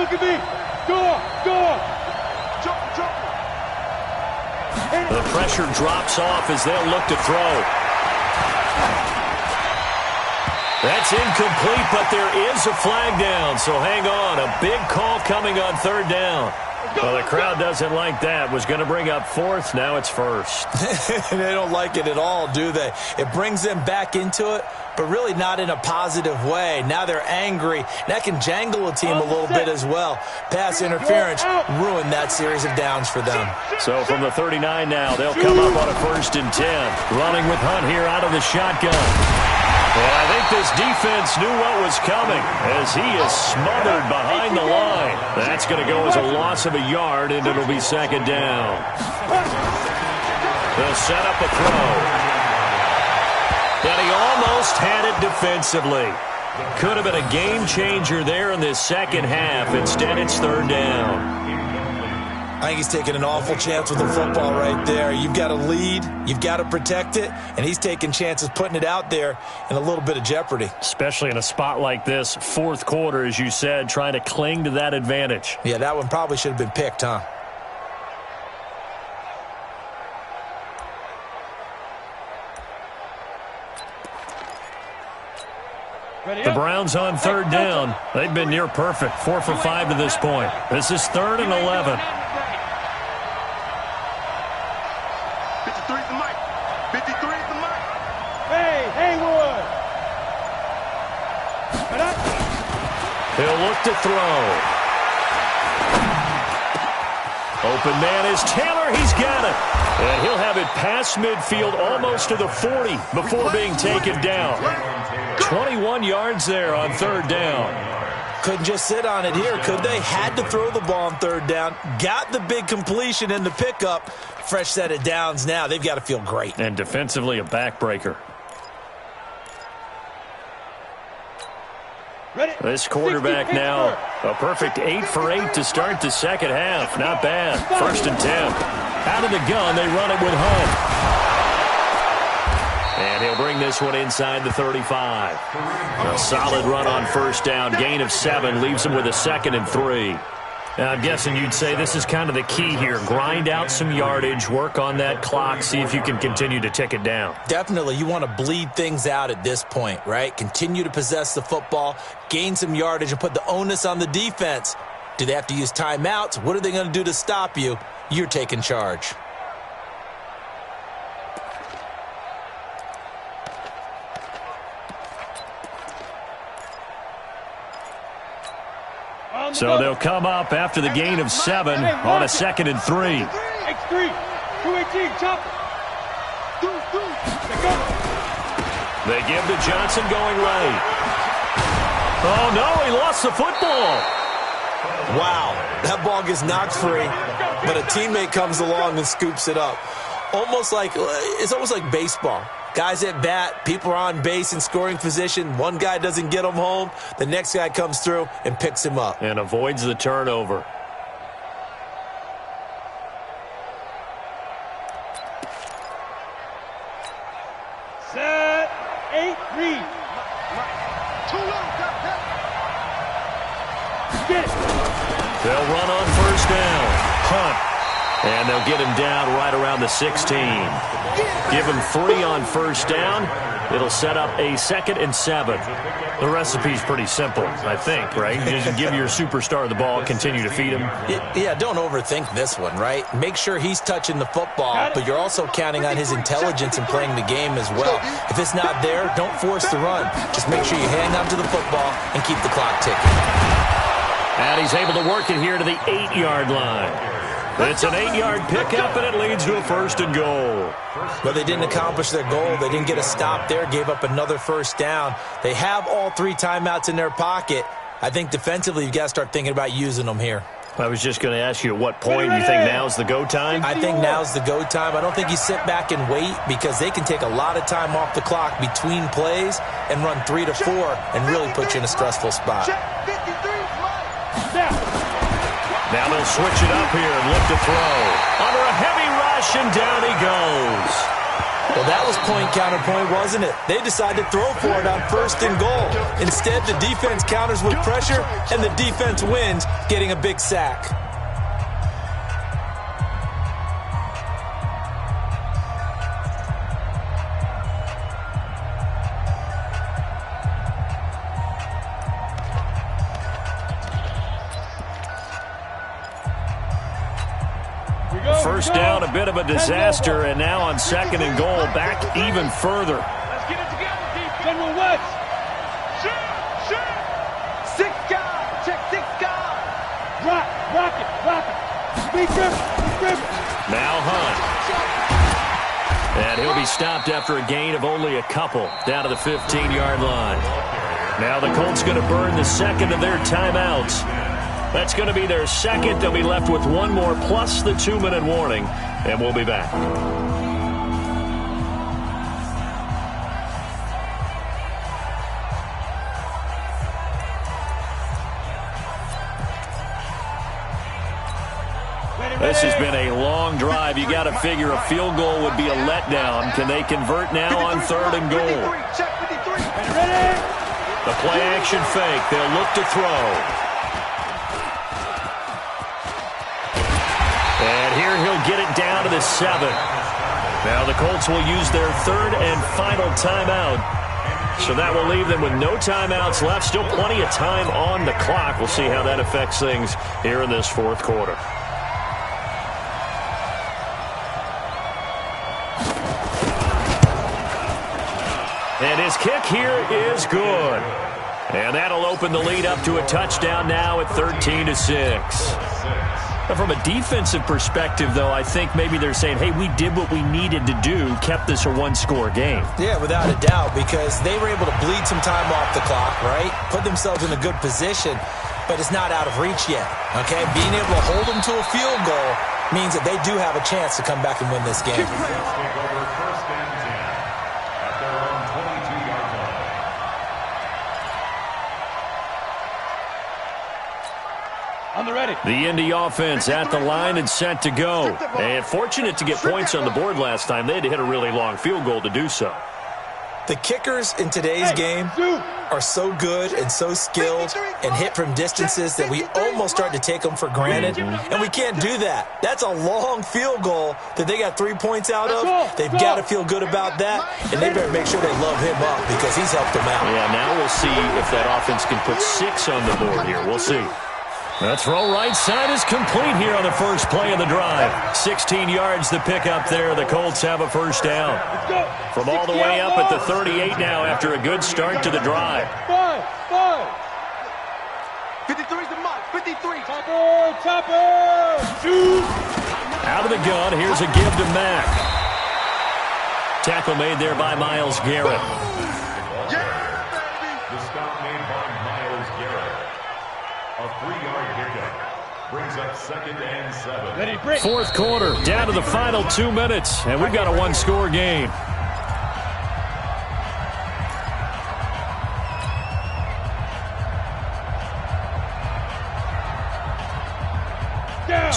Look at me. Go. Jump. The pressure drops off as they'll look to throw. That's incomplete, but there is a flag down, so hang on. A big call coming on 3rd down. Well, the crowd doesn't like that. Was going to bring up 4th. Now it's 1st. They don't like it at all, do they? It brings them back into it, but really not in a positive way. Now they're angry. That can jangle a team a little bit as well. Pass interference ruined that series of downs for them. So from the 39 now, they'll come up on a 1st and 10. Running with Hunt here out of the shotgun. And I think this defense knew what was coming as he is smothered behind the line. That's going to go as a loss of a yard, and it'll be 2nd down. They'll set up a throw. And he almost had it defensively. Could have been a game changer there in this second half. Instead, it's 3rd down. I think he's taking an awful chance with the football right there. You've got to lead, you've got to protect it, and he's taking chances putting it out there in a little bit of jeopardy. Especially in a spot like this, 4th quarter, as you said, trying to cling to that advantage. Yeah, that one probably should have been picked, huh? The Browns on 3rd down. They've been near perfect, 4 for 5 to this point. This is 3rd and 11. 53's the mic. 53's the mic. Hey, Haywood. He'll look to throw. Open man is Taylor. He's got it. And he'll have it past midfield almost to the 40 before being taken down. 21 yards there on 3rd down. Couldn't just sit on it here, could they? Had to throw the ball on 3rd down. Got the big completion in the pickup. Fresh set of downs now. They've got to feel great. And defensively, a backbreaker. This quarterback now, a perfect 8 for 8 to start the second half. Not bad. 1st and 10. Out of the gun, they run it with Hunt. And he'll bring this one inside the 35. A solid run on 1st down. Gain of 7 leaves him with a 2nd and 3. Now, I'm guessing you'd say this is kind of the key here. Grind out some yardage, work on that clock, see if you can continue to tick it down. Definitely. You want to bleed things out at this point, right? Continue to possess the football, gain some yardage, and put the onus on the defense. Do they have to use timeouts? What are they going to do to stop you? You're taking charge. So they'll come up after the gain of 7 on a 2nd and 3. X3, 218, chop. They give to Johnson going right. Oh, no, he lost the football. Wow, that ball gets knocked free, but a teammate comes along and scoops it up. It's almost like baseball. Guys at bat, people are on base in scoring position. One guy doesn't get him home. The next guy comes through and picks him up. And avoids the turnover. Read. Too little, Captain. Get it. They'll run on first down. Hunt. And they'll get him down right around the 16. Give him 3 on first down. It'll set up a 2nd and 7. The recipe's pretty simple, I think, right? You just give your superstar the ball, continue to feed him. Yeah, don't overthink this one, right? Make sure he's touching the football, but you're also counting on his intelligence in playing the game as well. If it's not there, don't force the run. Just make sure you hang on to the football and keep the clock ticking. And he's able to work it here to the 8-yard line. It's an 8-yard pickup, and it leads to a 1st and goal. But they didn't accomplish their goal. They didn't get a stop there, gave up another first down. They have all 3 timeouts in their pocket. I think defensively you've got to start thinking about using them here. I was just going to ask you, at what point you think now's the go time? I think now's the go time. I don't think you sit back and wait because they can take a lot of time off the clock between plays and run 3 to 4 and really put you in a stressful spot. Now they'll switch it up here and look to throw. Under a heavy rush, and down he goes. Well, that was point counterpoint, wasn't it? They decided to throw for it on 1st and goal. Instead, the defense counters with pressure, and the defense wins, getting a big sack. First down, a bit of a disaster, and now on 2nd and goal, back even further. Let's get it together, defense. General West. Shoot. 6 guys. Check 6 guys. Rock it. Speed grip. Now Hunt. And he'll be stopped after a gain of only a couple, down to the 15-yard line. Now the Colts going to burn the 2nd of their timeouts. That's going to be their 2nd. They'll be left with 1 more plus the 2-minute warning, and we'll be back. This has been a long drive. You got to figure a field goal would be a letdown. Can they convert now on 3rd and goal? The play action fake. They'll look to throw. And here he'll get it down to the 7. Now the Colts will use their 3rd and final timeout. So that will leave them with no timeouts left. Still plenty of time on the clock. We'll see how that affects things here in this 4th quarter. And his kick here is good. And that'll open the lead up to a touchdown now at 13-6. From a defensive perspective, though, I think maybe they're saying, hey, we did what we needed to do, kept this a 1-score game. Yeah, without a doubt, because they were able to bleed some time off the clock, right? Put themselves in a good position, but it's not out of reach yet, okay? Being able to hold them to a field goal means that they do have a chance to come back and win this game. The Indy offense at the line and set to go. And fortunate to get points on the board last time. They had to hit a really long field goal to do so. The kickers in today's game are so good and so skilled and hit from distances that we almost start to take them for granted. And we can't do that. That's a long field goal that they got 3 points out of. They've got to feel good about that. And they better make sure they love him up because he's helped them out. Yeah, now we'll see if that offense can put 6 on the board here. We'll see. The throw right side is complete here on the first play of the drive. 16 yards to pick up there. The Colts have a first down. From all the way up at the 38 now after a good start to the drive. 53's the mark. 53. Chopper. Shoot. Out of the gun. Here's a give to Mack. Tackle made there by Myles Garrett. The stop made by Myles Garrett. A 3-yard pickup brings up 2nd and 7. 4th quarter, down to the final 2 minutes, and we've got a 1-score game.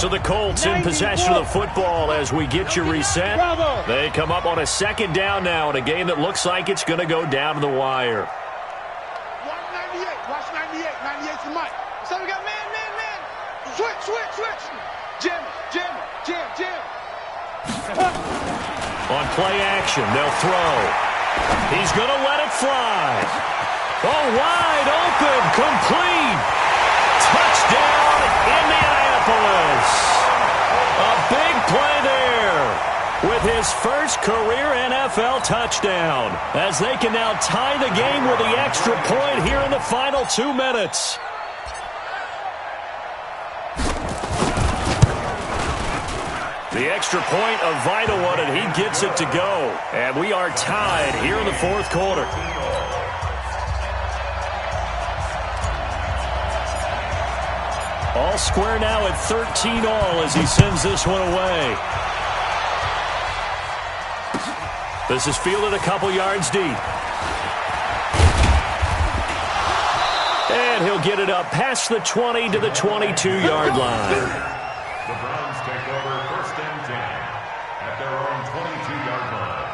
So the Colts in possession of the football as we get you reset. They come up on a second down now in a game that looks like it's going to go down to the wire. Watch 98. Watch 98. 98's the mic. So we got man. Switch. Jim. On play action, they'll throw. He's going to let it fly. Oh, wide open, complete. Touchdown, Indianapolis. A big play there with his first career NFL touchdown, as they can now tie the game with the extra point here in the final 2 minutes. The extra point, a vital one, and he gets it to go. And we are tied here in the fourth quarter. All square now at 13 all as he sends this one away. This is fielded a couple yards deep. And he'll get it up past the 20 to the 22-yard line. The Browns take over 1st and 10 at their own 22-yard line.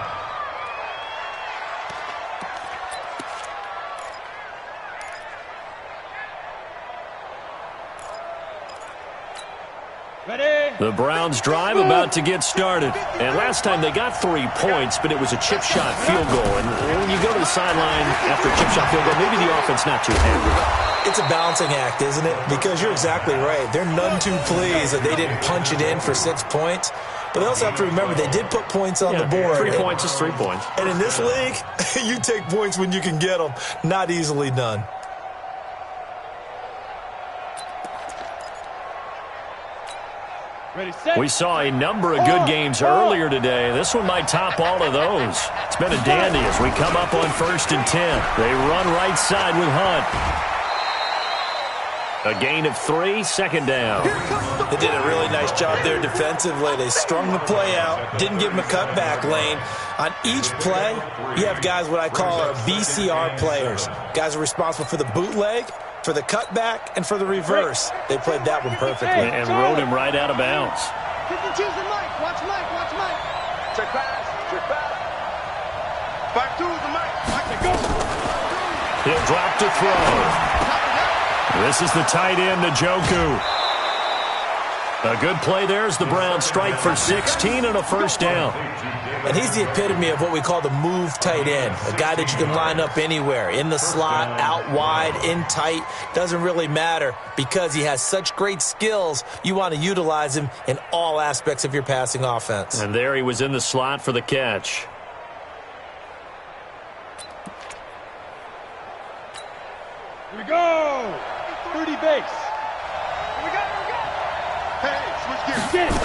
Ready? The Browns drive about to get started. And last time they got 3 points, but it was a chip shot field goal. And when you go to the sideline after a chip shot field goal, maybe the offense not too happy. It's a balancing act, isn't it? Because you're exactly right. They're none too pleased that they didn't punch it in for 6 points. But they also have to remember they did put points on the board. 3 points is 3 points. And in this league, you take points when you can get them. Not easily done. Ready, set. We saw a number of good games earlier today. This one might top all of those. It's been a dandy as we come up on 1st and 10. They run right side with Hunt. A gain of 3, second down. They did a really nice job there defensively. They strung the play out, didn't give them a cutback lane. On each play, you have guys what I call our BCR players. Guys are responsible for the bootleg, for the cutback, and for the reverse. They played that one perfectly. And rode him right out of bounds. 52's the mic. Watch Mike. Check pass. Back 2's the mic. Mike, go. He'll drop to throw. This is the tight end, Njoku. A good play there as the Browns strike for 16 and a first down. And he's the epitome of what we call the move tight end. A guy that you can line up anywhere, in the slot, out wide, in tight. Doesn't really matter because he has such great skills. You want to utilize him in all aspects of your passing offense. And there he was in the slot for the catch. Here we go. 30 base. Here we go. Hey, switch gears. Get it.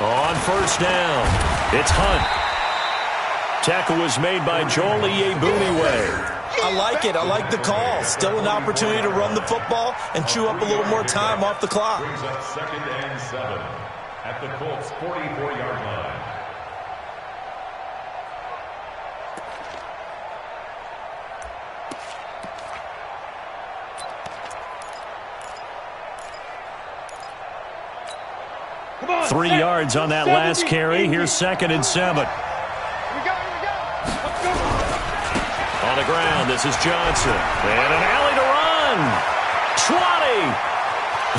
On first down, it's Hunt. Tackle was made by Joel Iyiegbuniwe. I like it. I like the call. Still an opportunity to run the football and chew up a little more time off the clock. Brings up 2nd and 7 at the Colts' 44-yard line. Come on, 3 yards on that last carry. Here's 2nd and 7. Here we go. Let's go. On the ground, this is Johnson. And an alley to run. 20.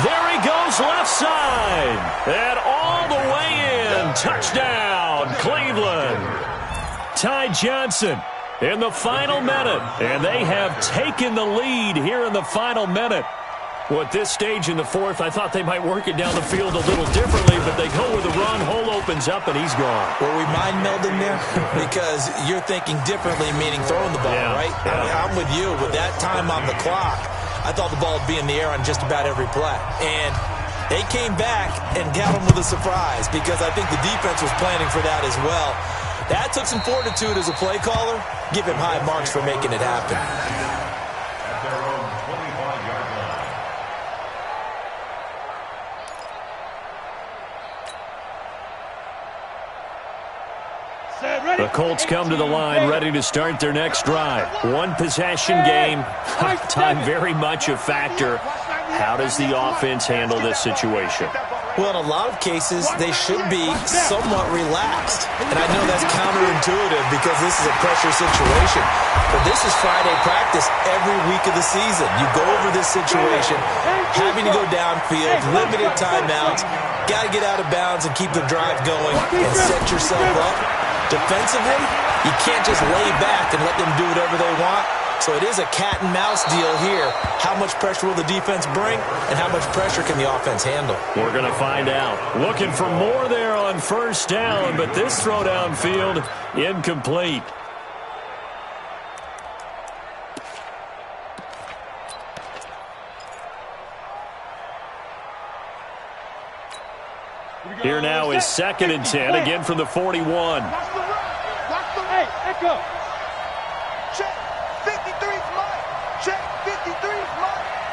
There he goes left side. And all the way in. Touchdown, Cleveland. Ty Johnson in the final minute. And they have taken the lead here in the final minute. Well, at this stage in the fourth, I thought they might work it down the field a little differently, but they go with a run. Hole opens up, and he's gone. Were we mind melding there? Because you're thinking differently, meaning throwing the ball, right? Yeah. I mean, I'm with you. With that time on the clock, I thought the ball would be in the air on just about every play. And they came back and got them with a surprise because I think the defense was planning for that as well. That took some fortitude as a play caller. Give him high marks for making it happen. At their own 25-yard line. The Colts come to the line ready to start their next drive. One possession game. Time very much a factor. How does the offense handle this situation? Well, in a lot of cases, they should be somewhat relaxed. And I know that's counterintuitive because this is a pressure situation. But this is Friday practice every week of the season. You go over this situation, having to go downfield, limited timeouts, got to get out of bounds and keep the drive going and set yourself up. Defensively, you can't just lay back and let them do whatever they want. So it is a cat and mouse deal here. How much pressure will the defense bring, and how much pressure can the offense handle? We're going to find out. Looking for more there on first down, but this throw downfield incomplete. Here now is 2nd and 10, again from the 41. Hey, echo. Check. 53's mine. Check. 53's mine.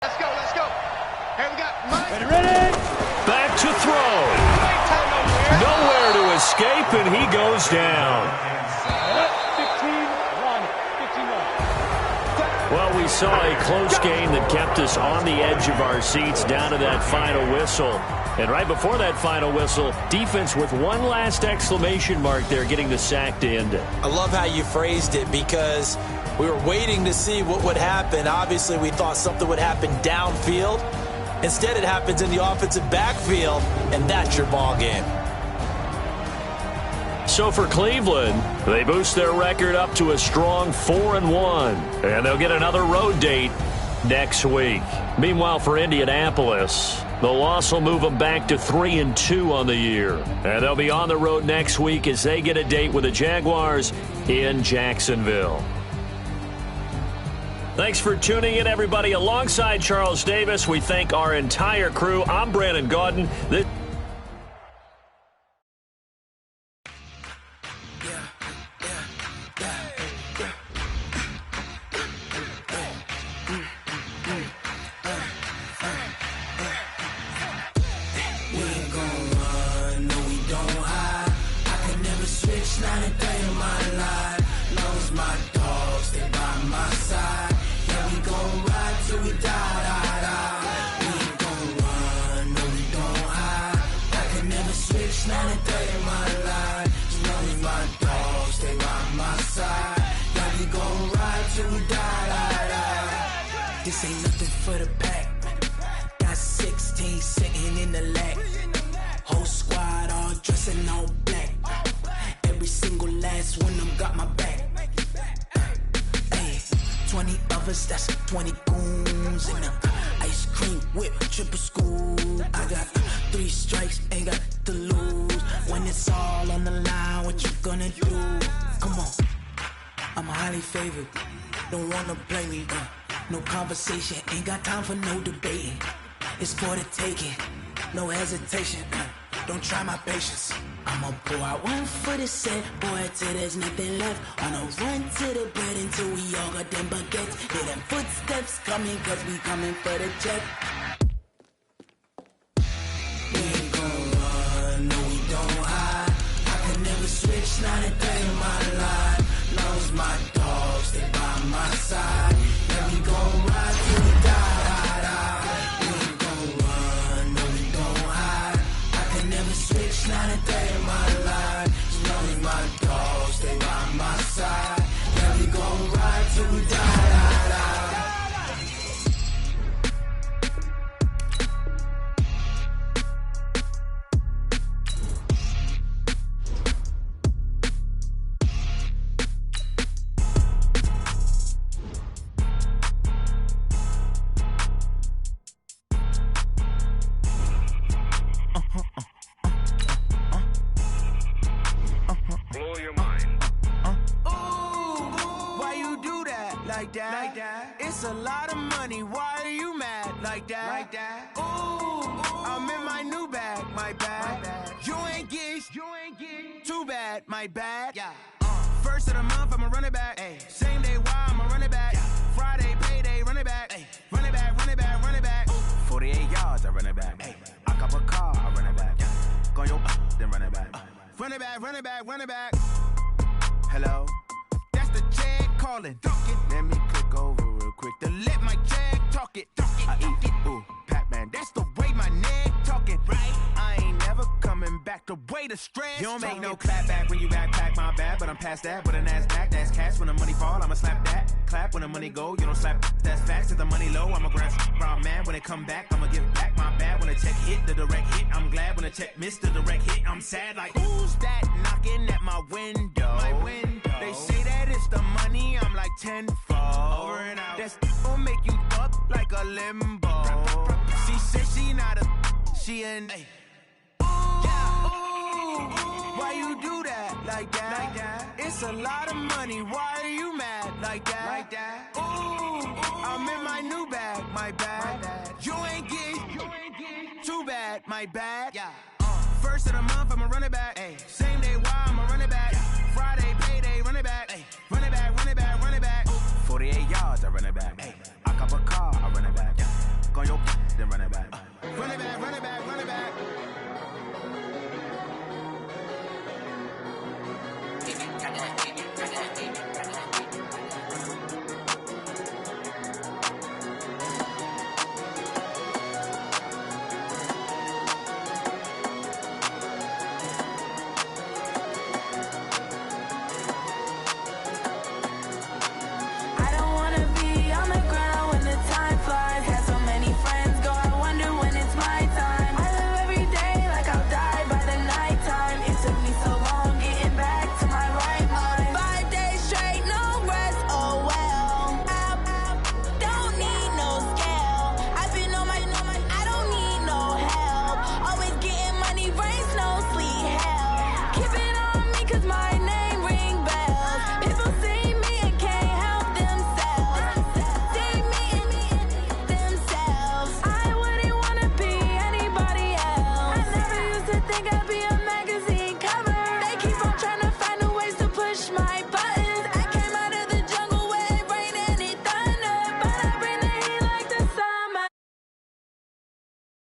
Let's go. Let's go. Here we got Mike. Ready? Back to throw. Nowhere to escape, and he goes down. 15-1. Well, we saw a close game that kept us on the edge of our seats down to that final whistle. And right before that final whistle, defense with one last exclamation mark there, getting the sack to end it. I love how you phrased it because we were waiting to see what would happen. Obviously, we thought something would happen downfield. Instead, it happens in the offensive backfield, and that's your ball game. So for Cleveland, they boost their record up to a strong 4-1, and they'll get another road date next week. Meanwhile, for Indianapolis, the loss will move them back to 3-2 on the year, and they'll be on the road next week as they get a date with the Jaguars in Jacksonville. Thanks for tuning in, everybody. Alongside Charles Davis, we thank our entire crew. I'm Brandon Gaudin. This ain't nothing for the pack. Got 16 sitting in the lap. Whole squad all dressing all black. Every single last one of them got my back. Hey, 20 of us, that's 20 goons in the ice cream whip, triple scoop. I got 3 strikes, ain't got to lose. When it's all on the line, what you gonna do? Come on, I'm highly favored. Don't wanna play me, no conversation, ain't got time for no debating. It's for the taking, no hesitation. Don't try my patience. I'ma pour out one for the set, boy, till there's nothing left. On a run to the bread until we all got them baguettes. Hear them footsteps coming, cause we coming for the check. We ain't gon' run, no we don't hide. I can never switch, not a day in my life. Long as my dogs stay by my side. Yeah, we gon' ride till we die. We ain't gon' run, no we don't hide. I can never switch, not a day in my life. As long as my dogs stay by my side. Yeah, we gon' ride till we die. Like that. It's a lot of money. Why are you mad like that? Ooh, I'm in my new bag, my bad. You ain't get too bad, my bad. Yeah. First of the month, I'ma run it back. Ay. Same day, why I'ma run it back. Yeah. Friday, payday, run it back. Ay. Run it back, run it back, run it back. Ooh. 48 yards, I run it back. Ay. I cop a car, I run it back. Yeah. Go your then run it back. Run it back, run it back, run it back. Hello? That's the check calling. Let me click over real quick to let my check talk it. I eat, ooh, the way to stress. You don't make no clap back when you backpack, my bad. But I'm past that with a NASDAQ, that's cash. When the money fall, I'ma slap that. Clap when the money go, you don't slap, that's facts. If the money low, I'ma grab raw man. When it come back, I'ma give back my bad. When the check hit, the direct hit, I'm glad. When the check missed, the direct hit, I'm sad. Like, who's that knocking at my window? They say that it's the money, I'm like tenfold. Over and out. That's gon' make you up like a limbo. She said she not a, she an. Ay. Why you do that like that? It's a lot of money. Why are you mad like that? Ooh, I'm in my new bag, my bad. You ain't get too bad, my bad. First of the month, I'ma run it back. Same day, wow,